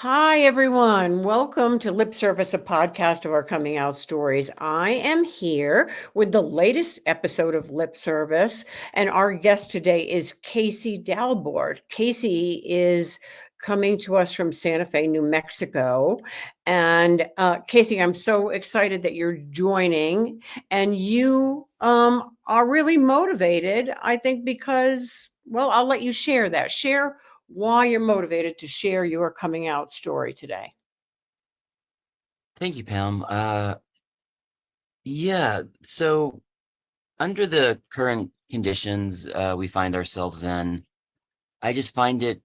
Hi, everyone. Welcome to Lip Service, a podcast of our coming out stories. I am here with the latest episode of Lip Service, and our guest today is Casey Dalbor. Casey is coming to us from Santa Fe, New Mexico. And Casey, I'm so excited that you're joining, and you are really motivated, I think, because, well, I'll let you share that. Share why you're motivated to share your coming out story today. Thank you, Pam. Yeah, so under the current conditions we find ourselves in, I just find it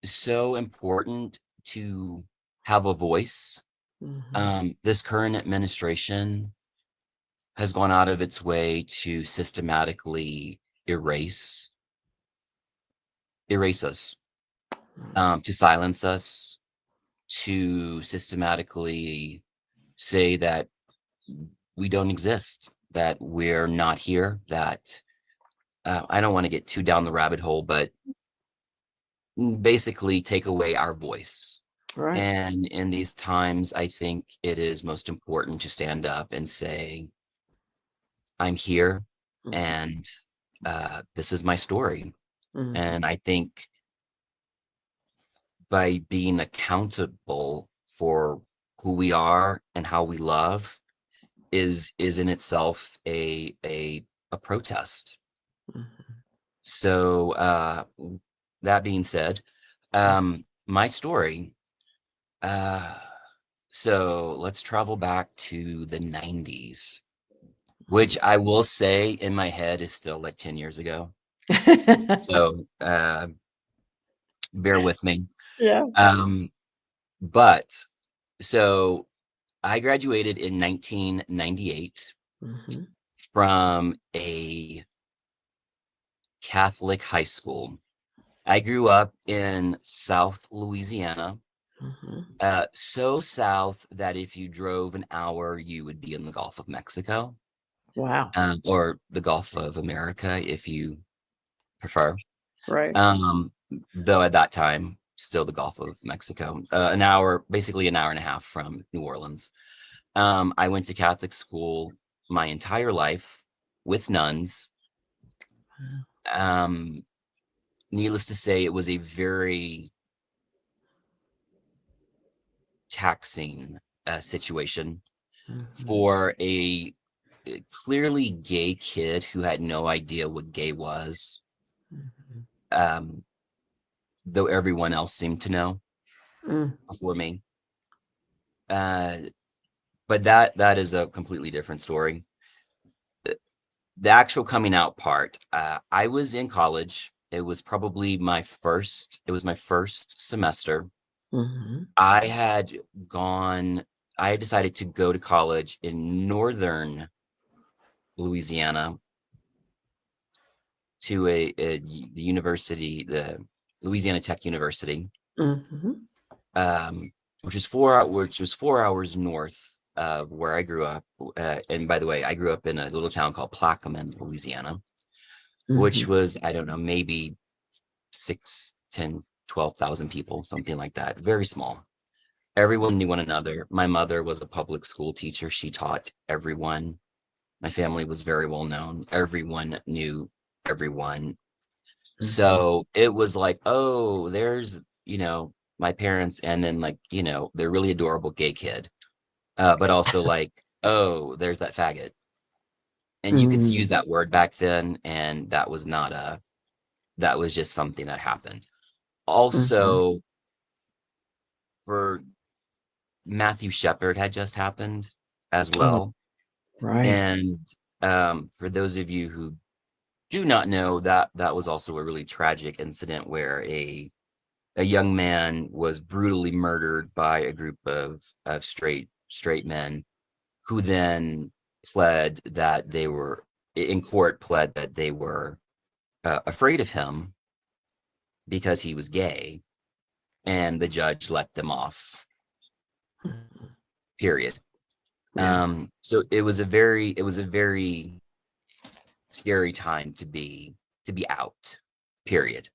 so important to have a voice. This current administration has gone out of its way to systematically erase us, to silence us, to systematically say that we don't exist, that we're not here, that I don't want to get too down the rabbit hole, but basically take away our voice. Right. And in these times, I think it is most important to stand up and say, I'm here and this is my story. And I think by being accountable for who we are and how we love is in itself a protest. So that being said, my story. So let's travel back to the 90s, which I will say in my head is still like 10 years ago. So bear with me. Yeah. But so I graduated in 1998 from a Catholic high school. I grew up in South Louisiana, so south that if you drove an hour, you would be in the Gulf of Mexico, Wow. or the Gulf of America, if you prefer. Right. Though at that time, still the Gulf of Mexico, an hour, basically an hour and a half from New Orleans. I went to Catholic school my entire life with nuns. Needless to say, it was a very taxing situation for a clearly gay kid who had no idea what gay was, though everyone else seemed to know before me. But that is a completely different story. The actual coming out part, I was in college. It was probably my first semester. I had decided to go to college in northern Louisiana to the university, the Louisiana Tech University, which was 4 hours north of where I grew up. And by the way, I grew up in a little town called Plaquemine, Louisiana, which was, I don't know, maybe 6, 10, 12,000 people, something like that. Very small. Everyone knew one another. My mother was a public school teacher. She taught everyone. My family was very well known. Everyone knew everyone. So it was like, oh, there's, my parents, and then like, they're really adorable gay kid. But also like, oh, there's that faggot. And you could use that word back then, and that was just something that happened. Also, for Matthew Shepard had just happened as well. Right. And for those of you who do not know, that was also a really tragic incident where a young man was brutally murdered by a group of straight men, who then pled that they were afraid of him because he was gay, and the judge let them off. Period. So it was a very scary time to be out. Period.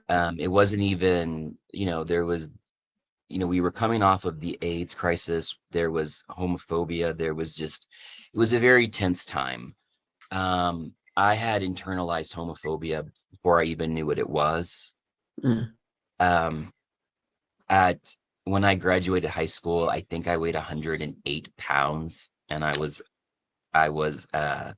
It wasn't even, there was, we were coming off of the AIDS crisis. There was homophobia. It was a very tense time. I had internalized homophobia before I even knew what it was. Mm. Um, at when I graduated high school, I think I weighed 108 pounds, and I was uh,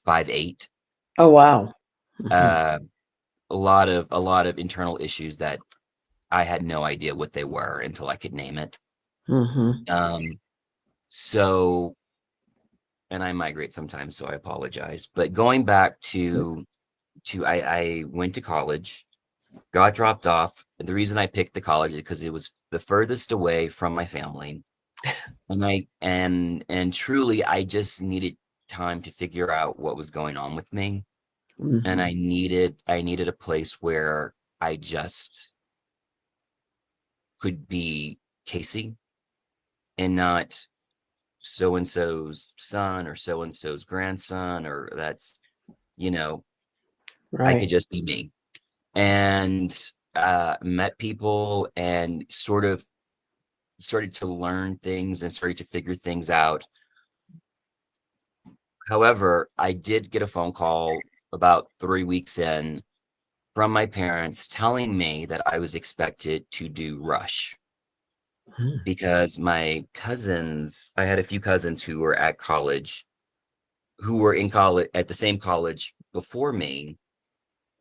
5'8". Oh, wow. Hmm. Uh, a lot of internal issues that I had no idea what they were until I could name it. Hmm. Um, so, and I migrate sometimes, so I apologize. But going back I went to college, got dropped off. The reason I picked the college is because it was the furthest away from my family, and truly, I just needed time to figure out what was going on with me, and Hmm. I needed a place where I just could be Casey and not so and so's son or so and so's grandson, or that's, you know, I could Right. just be me. And met people and sort of started to learn things and started to figure things out. However, I did get a phone call about 3 weeks in from my parents telling me that I was expected to do Rush Mm. because I had a few cousins who were at college, who were in college at the same college before me,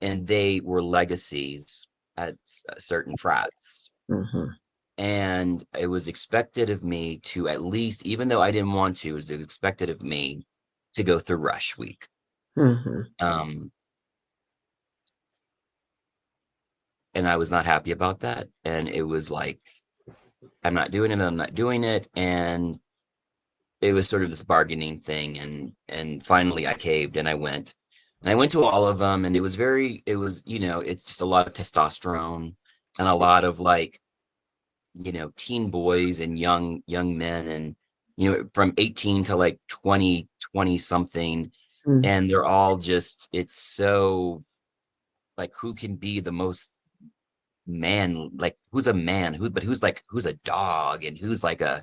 and they were legacies at certain frats. Mhm. And it was expected of me to at least, even though I didn't want to, it was expected of me to go through Rush Week. Mhm. Um, and I was not happy about that. And it was like, I'm not doing it, I'm not doing it. And it was sort of this bargaining thing. And finally I caved and I went. And I went to all of them, and it's just a lot of testosterone and a lot of like, teen boys and young men, and from 18 to like 20 something, Mm. and they're all just, it's so like, who can be the most man, like who's a man, who's a dog, and who's like a,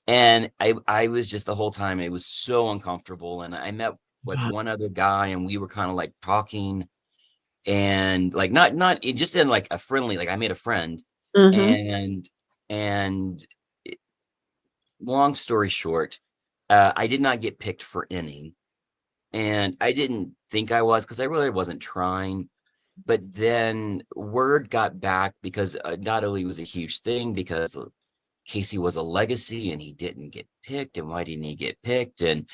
and I was just, the whole time it was so uncomfortable. And I met like Wow. one other guy, and we were kind of like talking, and like not it just in like a friendly, like I made a friend. Mhm. And and long story short, I did not get picked for any, and I didn't think I was, because I really wasn't trying. But then word got back, because not only was a huge thing because Casey was a legacy and he didn't get picked, and why didn't he get picked? And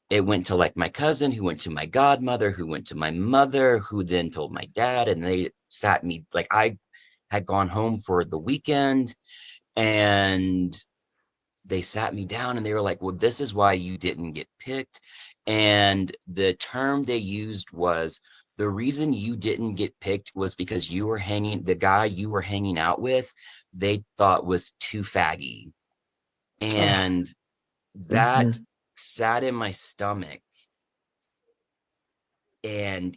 it went to like my cousin, who went to my godmother, who went to my mother, who then told my dad, and they sat me, like I had gone home for the weekend, and they sat me down and they were like, well, this is why you didn't get picked. And the term they used was, the reason you didn't get picked was because the guy you were hanging out with, they thought was too faggy. Oh. And that Mhm. sat in my stomach, and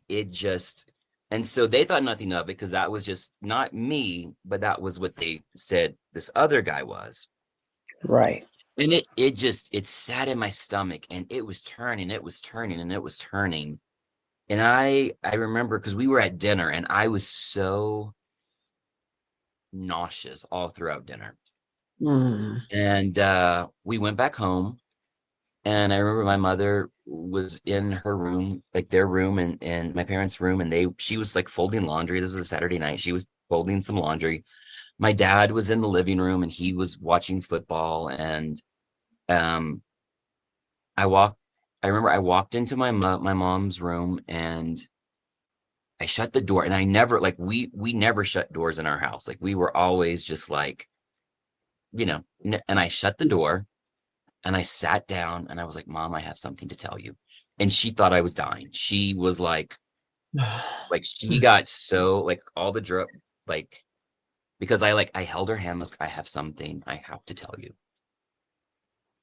and so they thought nothing of it, because that was just not me, but that was what they said this other guy was. Right. And it sat in my stomach, and it was turning, it was turning, and it was turning. And I remember, because we were at dinner, and I was so nauseous all throughout dinner. Mm. And we went back home, and I remember my mother was in her room, like their room, and my parents' room, and she was like folding laundry. This was a Saturday night. She was folding some laundry. My dad was in the living room, and he was watching football. And um I walked I remember I walked into my mom's room, and I shut the door, and I never, like, we never shut doors in our house. Like, we were always just like, and I shut the door, and I sat down, and I was like, Mom, I have something to tell you. And she thought I was dying. She was like she Mm. got so, like, all the drip, like, because I held her hand, I have something I have to tell you.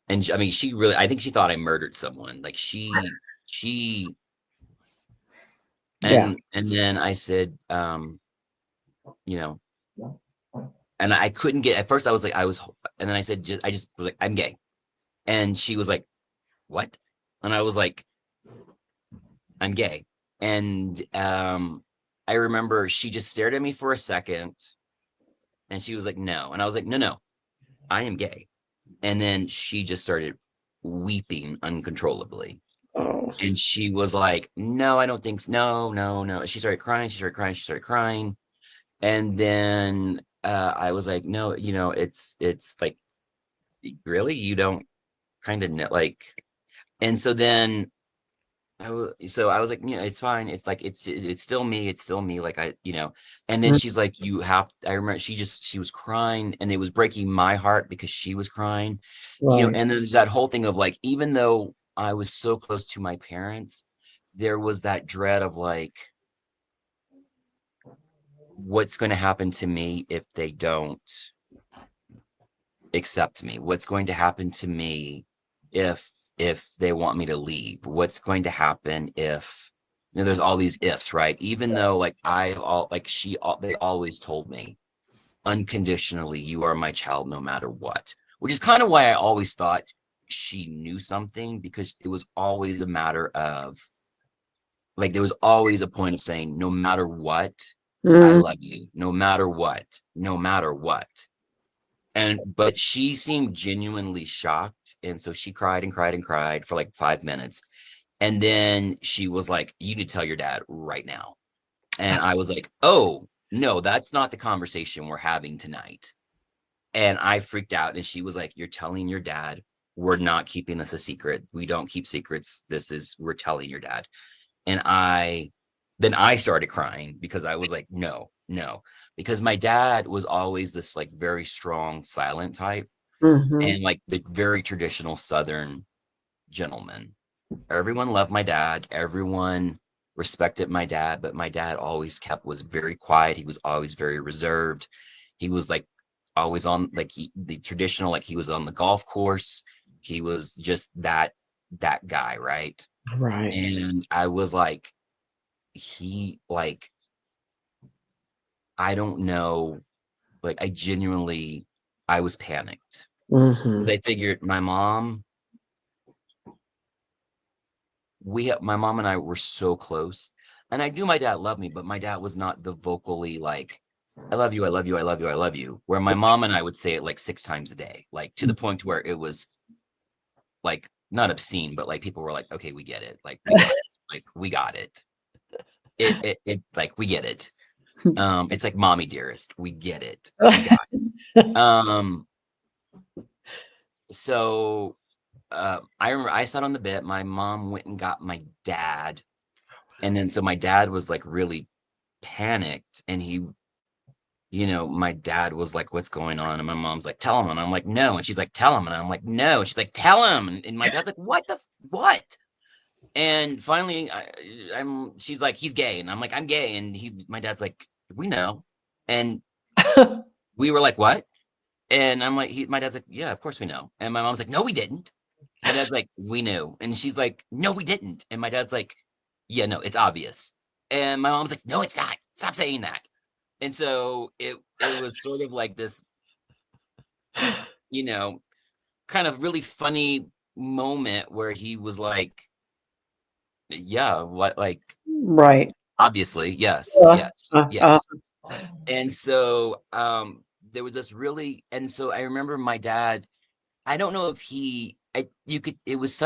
And I mean, she really, I think she thought I murdered someone. Like she Yeah. And then I said, you know, and I couldn't get, at first I was like, and then I said, I just was like, I'm gay. And she was like, what? And I was like, I'm gay. And I remember she just stared at me for a second and she was like, no. And I was like, no, no, I am gay. And then she just started weeping uncontrollably. Oh. And she was like, no, I don't think so. No, no, no. She started crying. She started crying. She started crying. And then I was like, no, it's like, really? You don't kind of know, like, and so then so I was like, it's fine. It's like, it's still me. It's still me. Like and then Mm, she's like, I remember she was crying and it was breaking my heart because she was crying, right. and then there's that whole thing of like, even though I was so close to my parents, there was that dread of like, what's going to happen to me if they don't accept me? What's going to happen to me if they want me to leave? What's going to happen if there's all these ifs, right? Even though like they always told me unconditionally, you are my child no matter what, which is kind of why I always thought she knew something, because it was always a matter of like, there was always a point of saying, no matter what, I Mm, love you, no matter what, no matter what. But she seemed genuinely shocked. And so she cried and cried and cried for like 5 minutes. And then she was like, you need to tell your dad right now. And I was like, oh, no, that's not the conversation we're having tonight. And I freaked out. And she was like, you're telling your dad, we're not keeping this a secret. We don't keep secrets. We're telling your dad. And then I started crying because I was like, no, no, because my dad was always this like very strong, silent type, mhm. and like the very traditional Southern gentleman. Everyone loved my dad. Everyone respected my dad, but my dad was very quiet. He was always very reserved. He was like always on like the traditional, like he was on the golf course. He was just that guy, right? Right. And I was like, like, I don't know, like, I was panicked because Mhm. I figured my mom and I were so close, and I knew my dad loved me, but my dad was not the vocally like, I love you, I love you, I love you, I love you, where my mom and I would say it like 6 times a day, like to the point where it was like not obscene, but like people were like, okay, we get it, like we got it, like we got it. It like we get it. It's like mommy dearest, we get it. We got it. Um, so I remember I sat on the bed, my mom went and got my dad, and then so my dad was like really panicked, and my dad was like, what's going on? And my mom's like, tell him. And I'm like, no. And she's like, tell him. And I'm like, no. And she's like, tell him. And my dad's like, what? And finally she's like, he's gay. And I'm like, I'm gay. And my dad's like, we know. And we were like, what? And I'm like, my dad's like, yeah, of course we know. And my mom's like, no, we didn't. My dad's like, we knew. And she's like, no, we didn't. And my dad's like, yeah, no, it's obvious. And my mom's like, no, it's not. Stop saying that. And so it was sort of like this, you know, kind of really funny moment where he was like, yeah, what, like, Right. obviously, yes, Uh, yes, uh, uh, yes. And so there was this really, and so I remember my dad, I don't know if you could, it was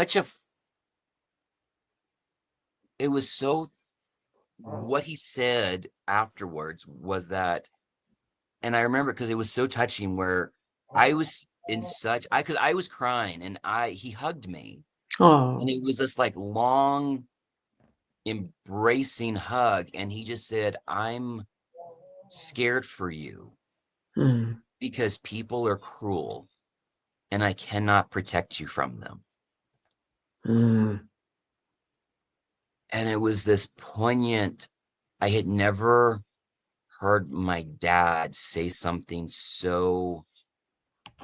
it was so, what he said afterwards was that, and I remember because it was so touching where I was in such, because I was crying and he hugged me, and oh. it was this like long embracing hug. And he just said, I'm scared for you Mm, because people are cruel and I cannot protect you from them. mm, And it was this poignant, I had never heard my dad say something so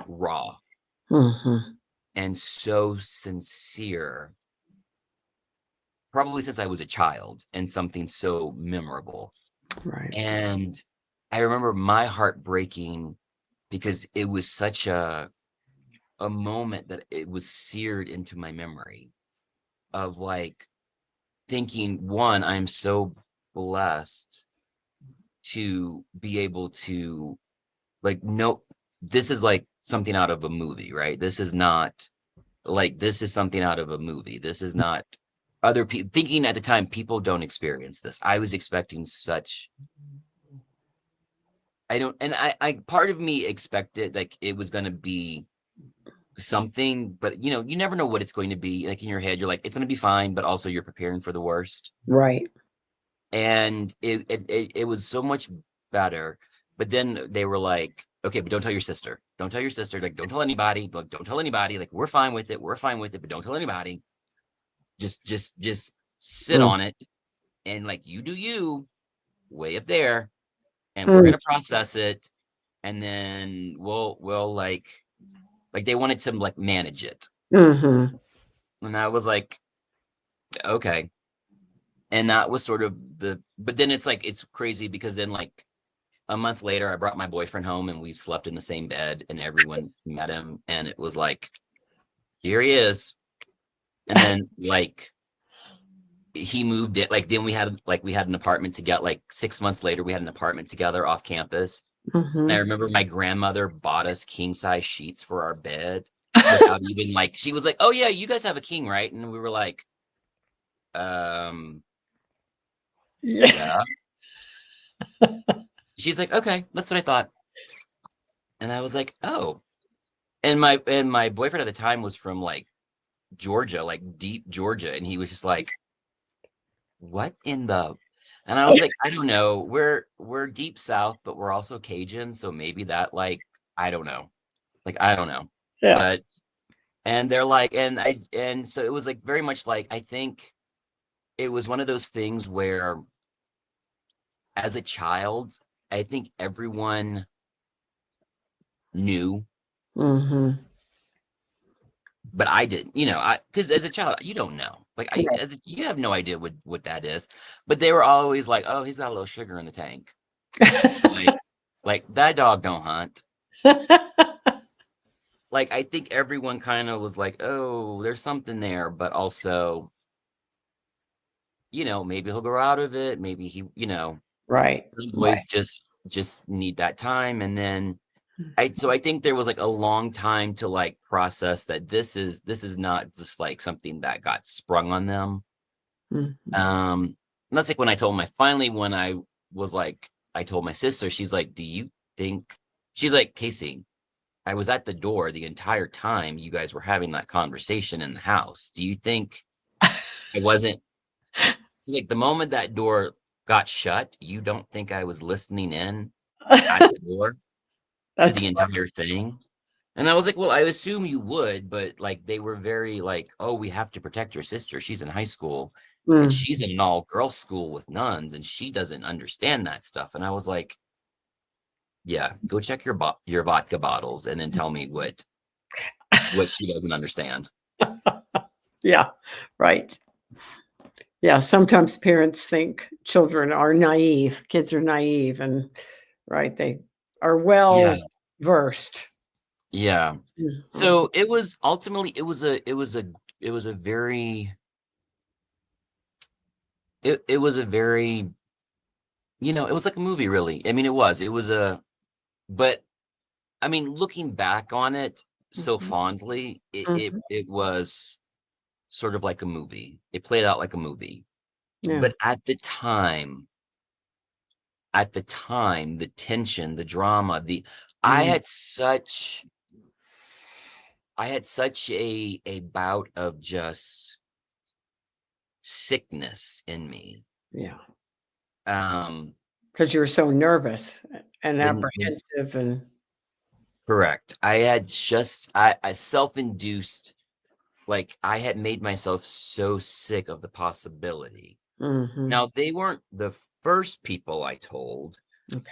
raw mhm. and so sincere probably since I was a child, and something so memorable. Right. And I remember my heart breaking because it was such a moment that it was seared into my memory of like thinking, one, I'm so blessed to be able to like no, this is like something out of a movie, right? This is not like this is something out of a movie. This is not other people thinking at the time people don't experience this. I was expecting such I don't and I part of me expected like it was gonna be something, but you know, you never know what it's going to be. Like in your head, you're like, it's gonna be fine, but also you're preparing for the worst. Right. And it was so much better. But then they were like, okay, but don't tell your sister. Don't tell your sister. Like, don't tell anybody. Like, don't tell anybody. Like, we're fine with it. We're fine with it, but don't tell anybody. Just sit Mm. on it and like you do you way up there, and we're Mm. gonna process it, and then we'll like they wanted to like manage it. Mm-hmm. And I was like, okay. And that was sort of but then it's like, it's crazy because then like a month later, I brought my boyfriend home and we slept in the same bed and everyone met him. And it was like, here he is. And then like he moved it. Like then we had an apartment together. Like 6 months later, we had an apartment together off campus. And I Mm-hmm. remember my grandmother bought us king size sheets for our bed without even like, she was like, oh yeah, you guys have a king, right? And we were like, um, Yeah. yeah. She's like, okay, that's what I thought. And I was like, oh. And my boyfriend at the time was from like Georgia, like deep Georgia. And he was just like, what in the and I was like, I don't know. We're deep south, but we're also Cajun. So maybe that like, I don't know. Like, I don't know. Yeah. But and they're like, and so it was like very much like I think it was one of those things where as a child, I think everyone knew, Mm-hmm. but I didn't, you know, I because as a child, you don't know. Like Right. you have no idea what that is. But they were always like, oh, he's got a little sugar in the tank. Like like that dog don't hunt. Like I think everyone kind of was like, oh, there's something there, but also, you know, maybe he'll grow out of it. Maybe he, you know, Right. some Right. boys just need that time. And then I think there was like a long time to like process that this is not just like something that got sprung on them. Mm-hmm. And that's like when I told my finally when I was like I told my sister, she's like, do you think she's like, Casey, I was at the door the entire time you guys were having that conversation in the house. Do you think I wasn't like the moment that door got shut, you don't think I was listening in at the door to That's the entire thing? And I was like, well, I assume you would, but like they were very like, oh, we have to protect your sister. She's in high school and mm. she's in an all girls school with nuns and she doesn't understand that stuff. And I was like, yeah, go check your vodka bottles and then tell me what she doesn't understand. Yeah. Right. Yeah. Sometimes parents think children are naive, kids are naive, and right, they are Yeah. well versed. Yeah. Mhm. So it was ultimately it was a very it was a very you know, it was like a movie really. I mean it was a but I mean looking back on it so Mhm. fondly, Mhm. it was sort of like a movie. It played out like a movie. Yeah. But at the time, the tension, the drama, the I Mm. had such I had such a bout of just sickness in me. Yeah. Um, 'Cause you were so nervous and the apprehensive and correct. I had just I self-induced, like I had made myself so sick of the possibility. mhm. Now they weren't the first people I told, Okay.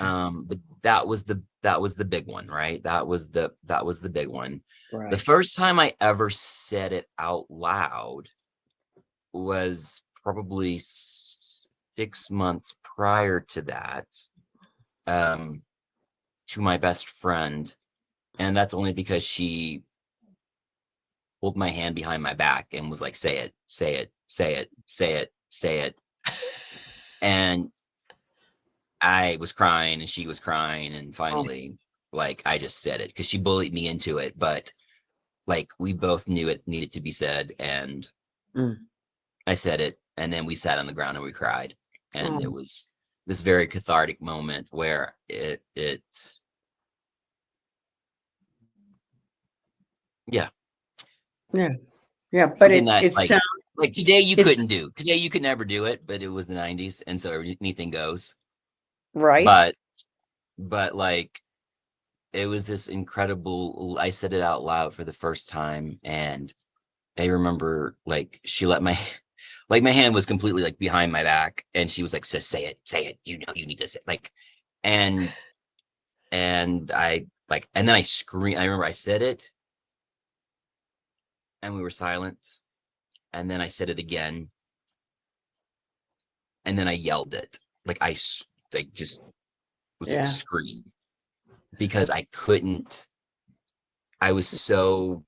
but that was the big one, right? That was the big one. The Right. first time I ever said it out loud was probably 6 months prior to that, to my best friend, and that's only because she pulled my hand behind my back and was like, "Say it, say it, say it, say it, say it." And I was crying and she was crying, and Oh, finally, like, I just said it because she bullied me into it, but like we both knew it needed to be said, and mm, I said it, and then we sat on the ground and we cried, and it oh, was this very cathartic moment where yeah, yeah, yeah. But something that it like sounds today you it's couldn't do. Today you could never do it, but it was the 90s, and so anything goes. right. But like it was this incredible, I said it out loud for the first time, and I remember like she let my like my hand was completely like behind my back, and she was like, "Just say it. You know you need to say it." Like, and I like, and then I screamed. I remember I said it, and we were silent, and then I said it again, and then I yelled it. Like like just was like a Yeah, scream because I couldn't. I was so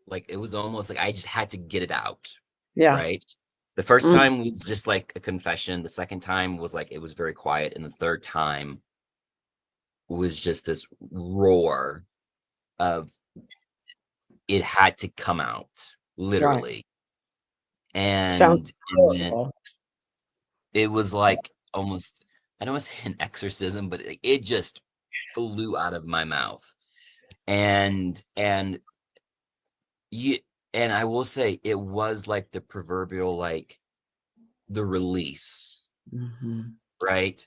like, it was almost like I just had to get it out, yeah. right? The first Mm, time was just like a confession. The second time was like it was very quiet, and the third time was just this roar of it had to come out, right. literally. Sounds And then powerful. it was like almost, I don't want to say an exorcism, but it just flew out of my mouth. And you and I will say it was like the proverbial, like, the release, Hmm. right?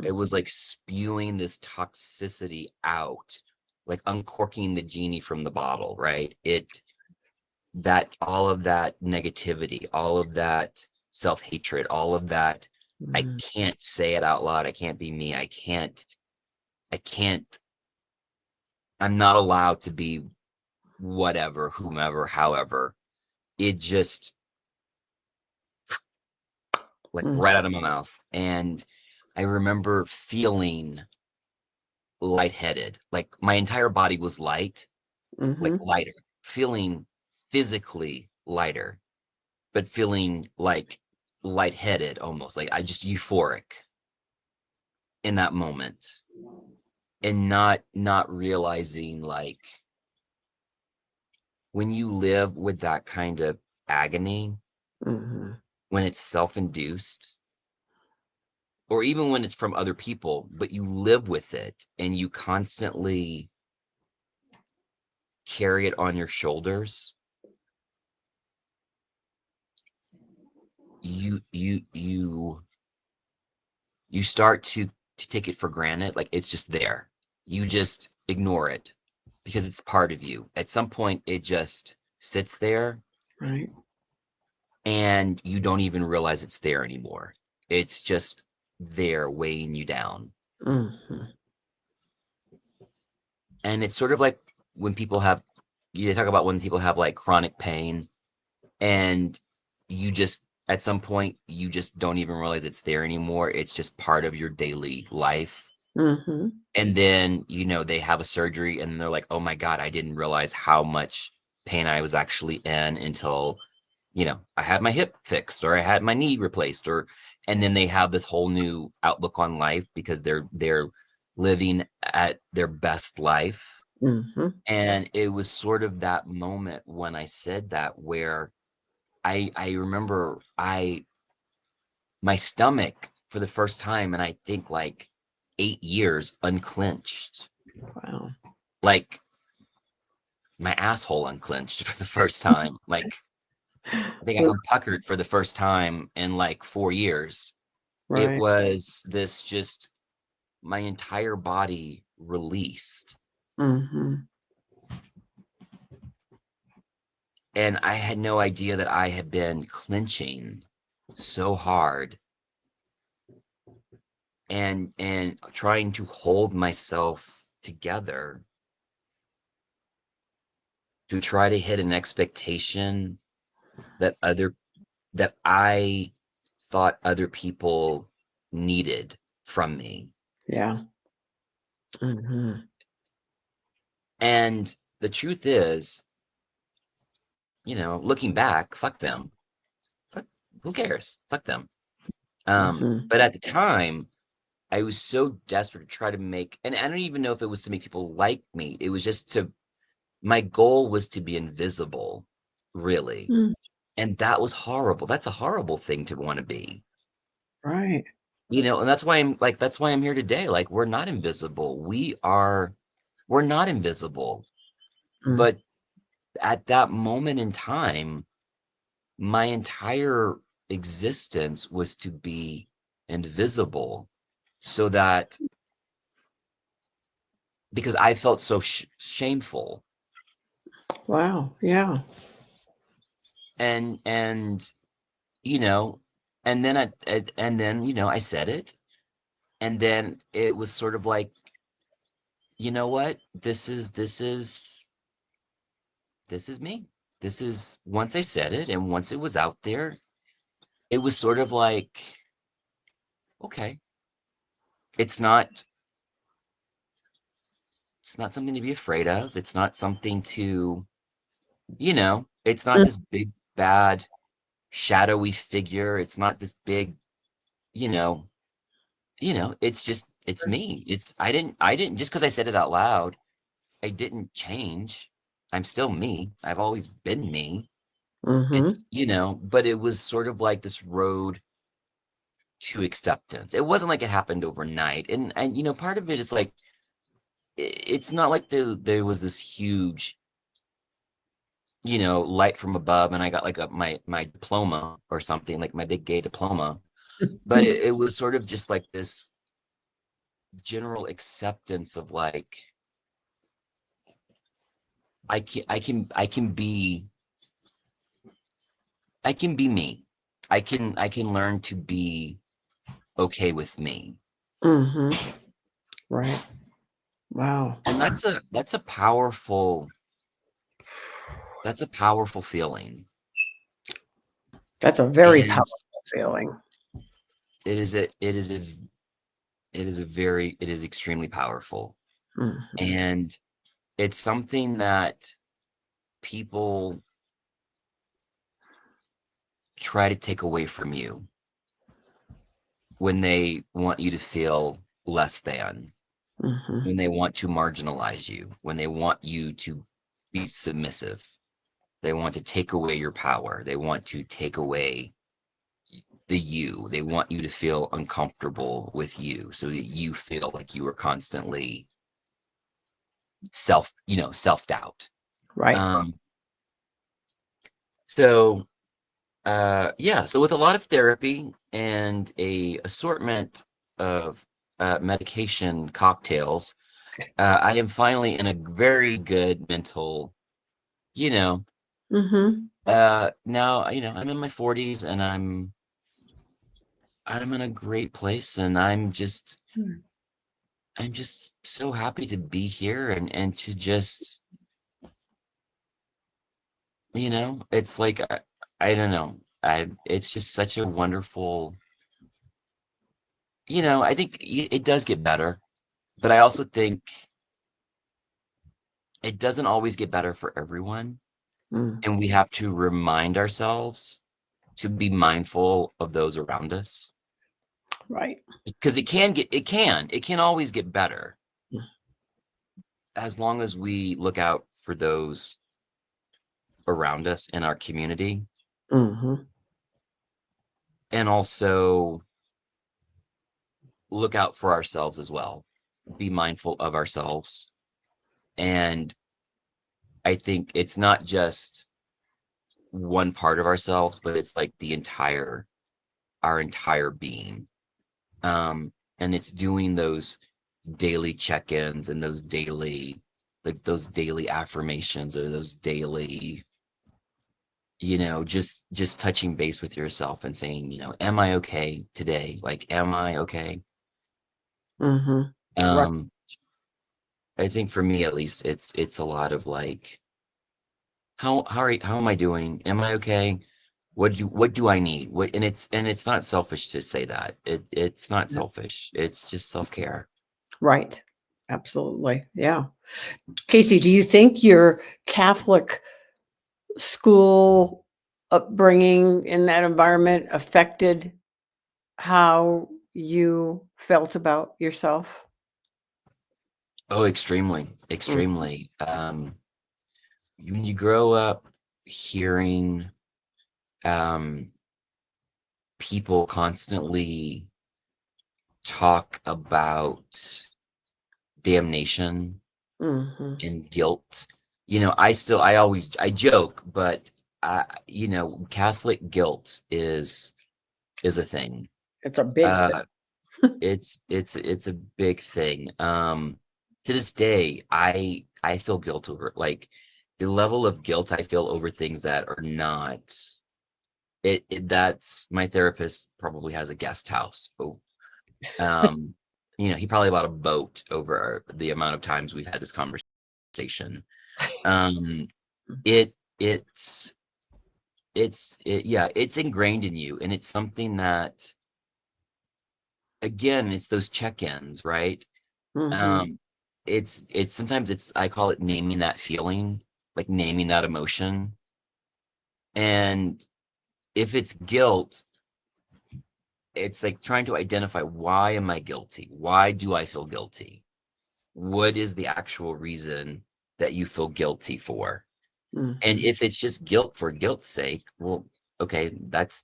It Hmm. was like spewing this toxicity out, like uncorking the genie from the bottle, right? That all of that negativity, all of that self-hatred, all of that, I Hmm. can't say it out loud. I can't be me. I can't, I'm not allowed to be whatever, whomever, however. It just like right out of my mouth. And I remember feeling lightheaded. Like my entire body was light, like Hmm. lighter, feeling physically lighter, but feeling like lightheaded almost. Like I just euphoric in that moment, and not realizing, like, when you live with that kind of agony, Hmm. when it's self-induced, or even when it's from other people, but you live with it and you constantly carry it on your shoulders, you start to take it for granted, like it's just there. You just ignore it because it's part of you. At some point, it just sits there, Right. and you don't even realize it's there anymore. It's just there weighing you down. Hmm. And it's sort of like when people have, you talk about when people have like chronic pain, and you just, at some point, you just don't even realize it's there anymore. It's just part of your daily life. Hmm. And then, they have a surgery and they're like, "Oh my God, I didn't realize how much pain I was actually in until, I had my hip fixed, or I had my knee replaced," and then they have this whole new outlook on life because they're living at their best life. Hmm. And it was sort of that moment when I said that, where I remember my stomach for the first time, and I think like 8 years, unclenched. Wow. Like my asshole unclenched for the first time. Like I think I unpuckered for the first time in like 4 years. It Right. was this, just my entire body released. Hmm. And I had no idea that I had been clenching so hard, and trying to hold myself together to try to hit an expectation that I thought other people needed from me. Yeah. Mhm. And the truth is, looking back, fuck them. Fuck, who cares? Fuck them. Mhm. But at the time, I was so desperate to try to make, and I don't even know if it was to make people like me. It was just my goal was to be invisible, really. Mm. And that was horrible. That's a horrible thing to want to be. Right. And that's why I'm here today. Like, we're not invisible. We're not invisible. Mm. But at that moment in time, my entire existence was to be invisible so that because I felt so shameful Wow. Yeah. and you know and then I said it, and then it was sort of like, you know what, this is me. This is Once I said it and once it was out there, it was sort of like, okay, it's not it's not something to be afraid of. It's not something to, it's not Mm. this big bad shadowy figure. It's not this big, you know, it's me. I didn't just because I said it out loud, I didn't change. I'm still me. I've always been me. Mhm. But it was sort of like this road to acceptance. It wasn't like it happened overnight. And part of it is like it's not like there was this huge, light from above and I got like my diploma or something, like my big gay diploma. But it was sort of just like this general acceptance of like I can be me. I can learn to be okay with me. Mhm. Right. Wow. And that's a powerful feeling. That's a very And powerful feeling. it is extremely powerful. Mhm. And it's something that people try to take away from you when they want you to feel less than, Mhm. when they want to marginalize you, when they want you to be submissive. They want to take away your power. They want to take away the you. They want you to feel uncomfortable with you so that you feel like you are constantly self-doubt. Right. Um, so yeah, so with a lot of therapy and a assortment of medication cocktails, I am finally in a very good mental, you know, Mhm. now, I'm in my 40s and I'm in a great place, and Mm. I'm just so happy to be here and to just, it's like I don't know. It's just such a wonderful, I think it does get better, but I also think it doesn't always get better for everyone, Mm. and we have to remind ourselves to be mindful of those around us Right. because it can always get better as long as we look out for those around us in our community, Mhm. and also look out for ourselves as well. Be mindful of ourselves. And I think it's not just one part of ourselves, but it's like our entire being. And it's doing those daily check-ins and those daily affirmations, or those daily, just touching base with yourself and saying, am I okay today? Like, am I okay? Mhm. Right. Um, I think for me at least, it's a lot of like, how am I doing? Am I okay? What do I need? And it's not selfish to say that. It's not Yeah. selfish. It's just self-care. Right. Absolutely. Yeah. Casey, do you think your Catholic school upbringing in that environment affected how you felt about yourself? Oh, extremely, Mm, extremely. When you grow up hearing um people constantly talk about damnation mhm, and guilt. I joke, but Catholic guilt is a thing. it's a big thing. Uh, it's a big thing. To this day, I feel guilt over like the level of guilt I feel over things that are not that's my therapist probably has a guest house. Oh, um, he probably bought a boat over the amount of times we've had this conversation. Um, it it's yeah, it's ingrained in you, and it's something that again, it's those check-ins, right? Mhm, Um, it's sometimes I call it naming that feeling, like naming that emotion. And if it's guilt, it's like trying to identify, why am I guilty? Why do I feel guilty? What is the actual reason that you feel guilty for? And mhm, if it's just guilt for guilt's sake, well, okay, that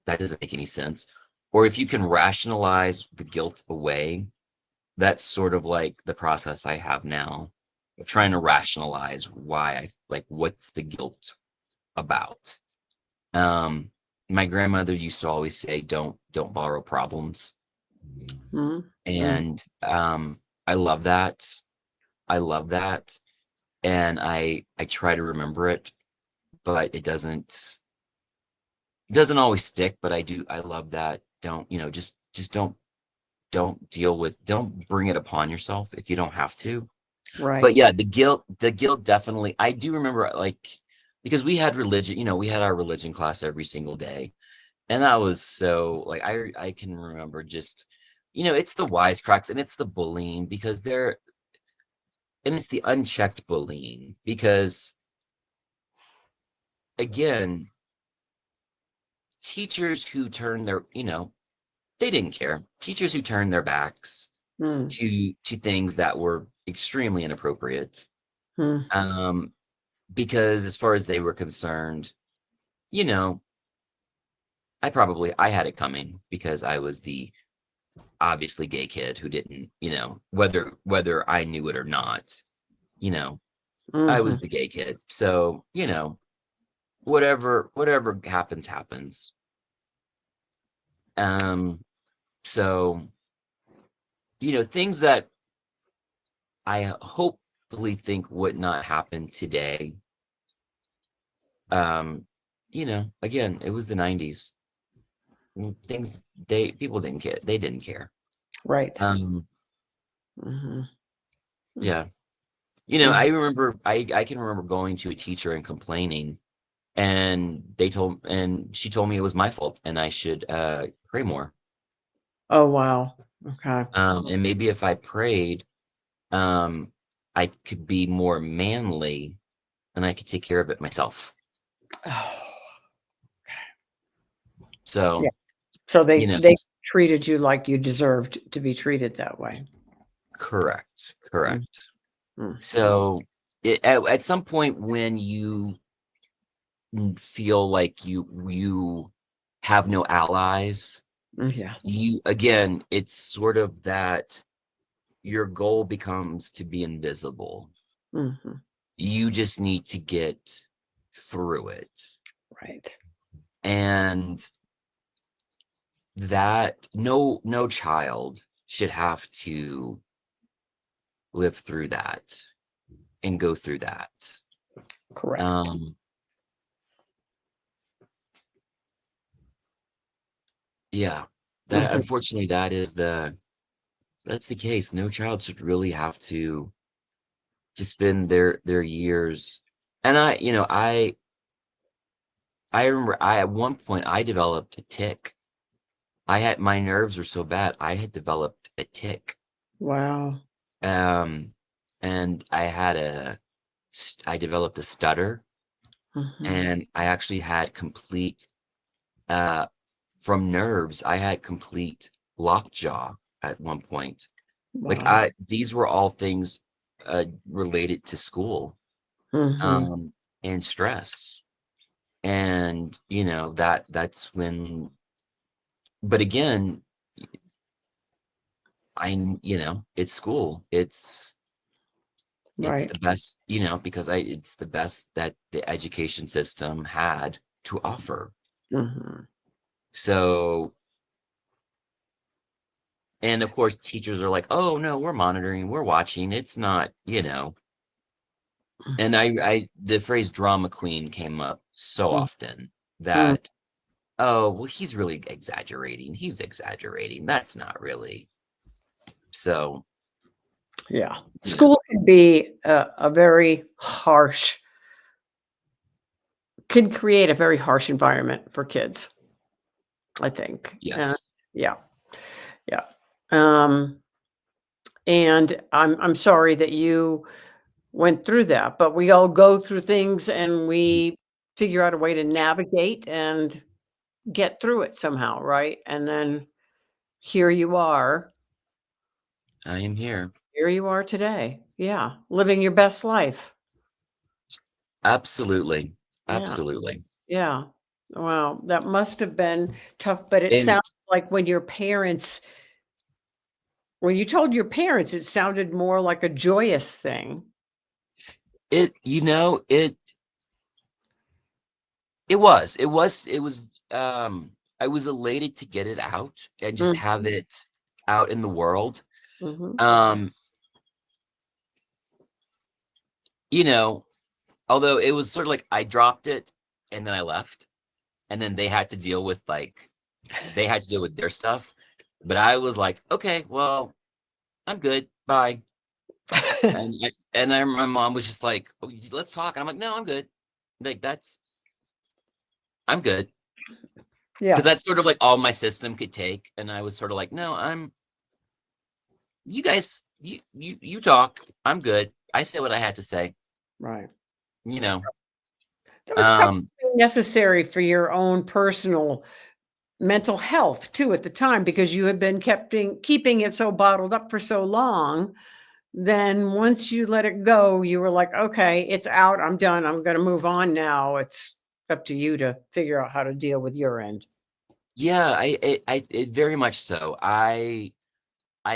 doesn't make any sense. Or if you can rationalize the guilt away, that's sort of like the process I have now of trying to rationalize why what's the guilt about. Um, my grandmother used to always say, don't borrow problems. mhm, mm, And I love that. I love that. And I try to remember it, but it doesn't always stick, but I love that. Don't, just don't bring it upon yourself if you don't have to. But right. yeah, the guilt definitely. I do remember, like, because we had religion, we had our religion class every single day. And that was so, like, I can remember just, it's the wisecracks and it's the bullying and it's the unchecked bullying because again, teachers who turn their, they didn't care. Teachers who turned their backs Mm, to things that were extremely inappropriate. mm, Um, because as far as they were concerned, you know, I had it coming because I was the obviously gay kid who didn't, whether I knew it or not, you know, I mhm, was the gay kid. So, whatever happens, happens. Um, so, things that I hopefully think would not happen today. Um, again, it was the 90s. Things people didn't care. They didn't care. right. Um, Mhm, mm, yeah. mm. I can remember going to a teacher and complaining, and she told me it was my fault and I should pray more. Oh, wow. Okay. And maybe if I prayed, um, I could be more manly and I could take care of it myself. Oh, yeah. So, So you know, they treated you like you deserved to be treated that way. correct, Mm, correct. mm, So, at some point when you feel like you have no allies, yeah. it's sort of that your goal becomes to be invisible. Mhm, You just need to get through it. right. And that no child should have to live through that and go through that. Correct. Um, yeah, that Mhm, unfortunately that's the case. No child should really have to spend their years And I remember at one point I developed a tic. My nerves were so bad, I had developed a tic. Wow. And I developed a stutter, Hmm. and I actually had complete, uh, from nerves, I had complete lockjaw at one point. Like Wow. these were all things, related to school, Hmm. um, and stress. And that's when, but again, it's school. It's Right. the best, because it's the best that the education system had to offer. Hmm. So, and of course, teachers are like, "Oh no, we're monitoring, we're watching. It's not." And the phrase drama queen came up so often Hmm. that, oh, well, he's really exaggerating. He's exaggerating. That's not really. So, Yeah. you know, School can be a very harsh, can create a very harsh environment for kids, I think. yes, Yeah. Yeah. Um, and I'm sorry that you went through that, but we all go through things and we figure out a way to navigate and get through it somehow, right? And then here you are. I am here. Here you are today. Yeah, living your best life. Absolutely. Yeah, Absolutely. yeah. Wow, that must have been tough, but it And sounds like when you told your parents, it sounded more like a joyous thing. it was, I was elated to get it out and just have Mhm, it out in the world. mhm. Um, you know, although it was sort of like I dropped it and then I left, and then they had to deal with their stuff. But I was like, okay, well, I'm good. Bye. My mom was just like, "Oh, let's talk." And I'm like, no, I'm good. Like I'm good. Because Yeah, that's sort of like all my system could take. And I was sort of like, no, you guys, you talk. I'm good. I say what I had to say, right. you know. That was probably Um, necessary for your own personal mental health too at the time because you had been keeping it so bottled up for so long. Then once you let it go, you were like, okay, it's out. I'm done. I'm going to move on now. It's up to you to figure out how to deal with your end. yeah, it very much so. I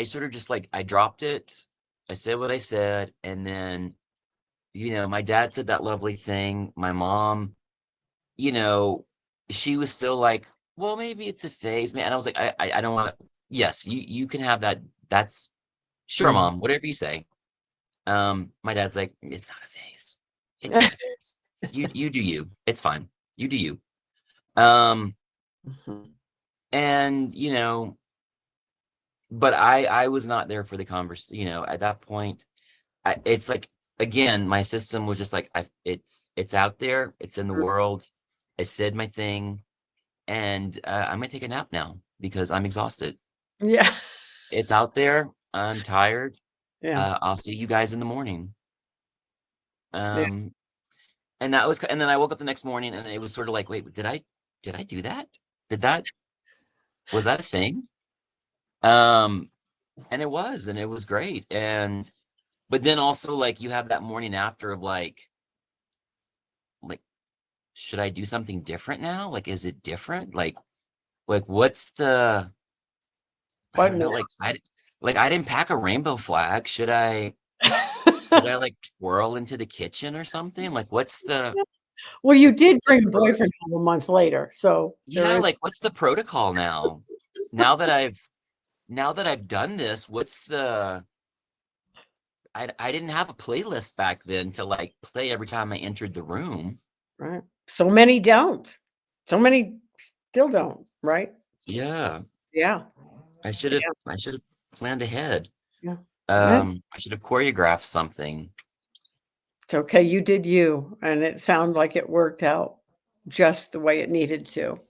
sort of just like I dropped it. I said what I said, and then my dad said that lovely thing. My mom, you know, she was still like, well, maybe it's a phase, man. And I was like, I don't want to. Yes, you can have that. That's sure, Mhm. mom. Whatever you say. My dad's like, it's not a phase. It's not a phase. You do you. It's fine. You do you. Um, Mhm. and but I was not there for the conversation. At that point, it's like again, my system was just like, it's out there. It's in the world. I said my thing, and I'm gonna take a nap now because I'm exhausted. Yeah. It's out there. I'm tired. Yeah. I'll see you guys in the morning. Yeah. Um, and then I woke up the next morning and it was sort of like, wait, did I do that? Did that was that a thing? Um, and it was great. But then also like you have that morning after of like, should I do something different now? Like, is it different? Like what's the I What don't know, I didn't pack a rainbow flag. Should I like twirl into the kitchen or something? Like Well, you what's did the bring a pro boyfriend home a month later, so there yeah, is like what's the protocol now? Now that I've done this, what's the I didn't have a playlist back then to like play every time I entered the room. right. So many don't. So many still don't, right? Yeah, Yeah. Yeah. I should have planned ahead. Yeah. Eh, I should have choreographed something. It's okay. You did you, and it sounded like it worked out just the way it needed to.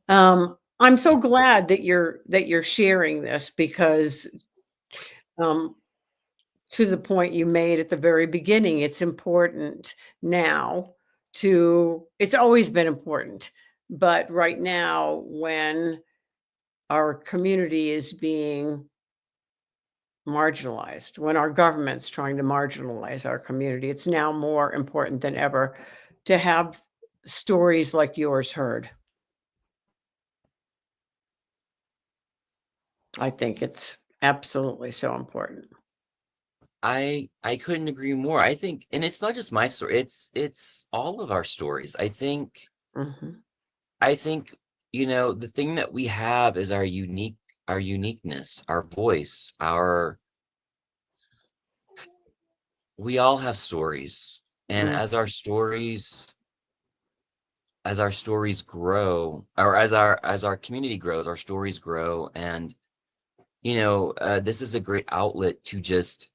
I'm so glad that you're sharing this because um, to the point you made at the very beginning, it's important now it's always been important, but right now when our community is being marginalized, when our government's trying to marginalize our community, it's now more important than ever to have stories like yours heard. I think it's absolutely so important. I couldn't agree more. I think, and it's not just my story, it's all of our stories. Mhm. I think, the thing that we have is our uniqueness, our voice, we all have stories. And Mm, as our stories grow, or as our community grows, our stories grow. And, this is a great outlet to just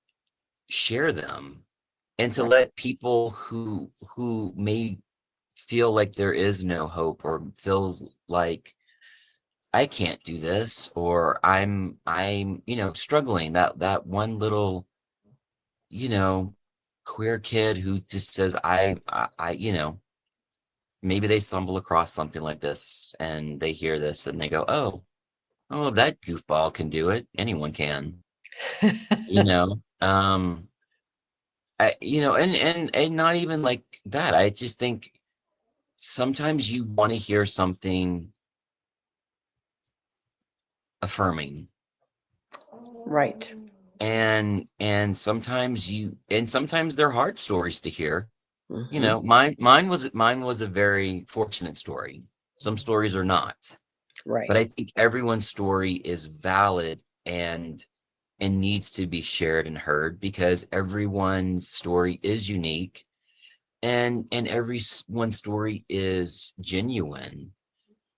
share them and to right. let people who may feel like there is no hope or feels like I can't do this, or I'm struggling, that one little, you know queer kid who just says maybe they stumble across something like this and they hear this and they go, oh, that goofball can do it, anyone can. you know um and not even like that. I just think sometimes you want to hear something affirming, Right. and sometimes they're hard stories to hear. Mhm. Mine was a very fortunate story. Some stories are not, but Right. I think everyone's story is valid and needs to be shared and heard, because everyone's story is unique, and one story is genuine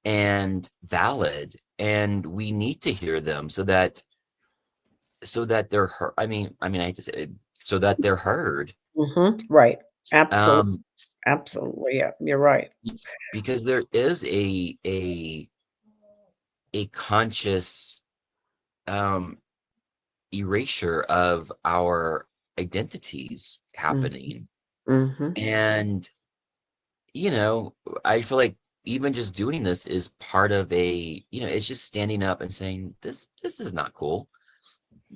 and valid, and we need to hear them so that they're heard. I mean, I hate to say it, so that they're heard. Mhm. Right. Absolutely. Um, Absolutely. Yeah, you're right. be- because there is a conscious um erasure of our identities Mm, happening. mhm. And I feel like even just doing this is part of it's just standing up and saying, this is not cool.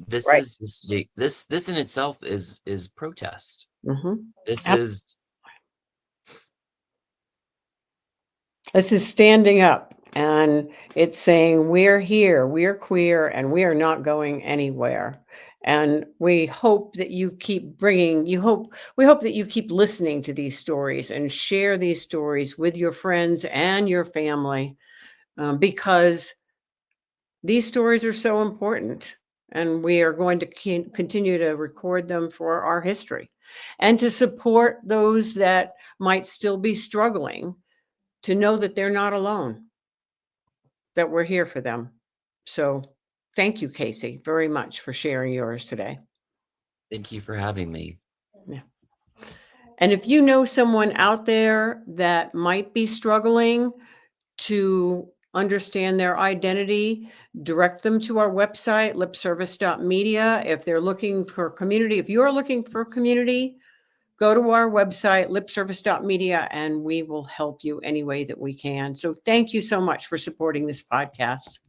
This Right. is just this in itself is protest. Mhm. This Ab is This is standing up, and it's saying, "We're here, we're queer, and we are not going anywhere." And we hope that you keep bringing you hope we hope that you keep listening to these stories and share these stories with your friends and your family, because these stories are so important, and we are going to continue to record them for our history and to support those that might still be struggling, to know that they're not alone, that we're here for them. So thank you, Casey, very much for sharing yours today. Thank you for having me. Yeah. And if you know someone out there that might be struggling to understand their identity, direct them to our website, lipservice.media. If they're looking for community, if you're looking for community, go to our website, lipservice.media, and we will help you any way that we can. So thank you so much for supporting this podcast.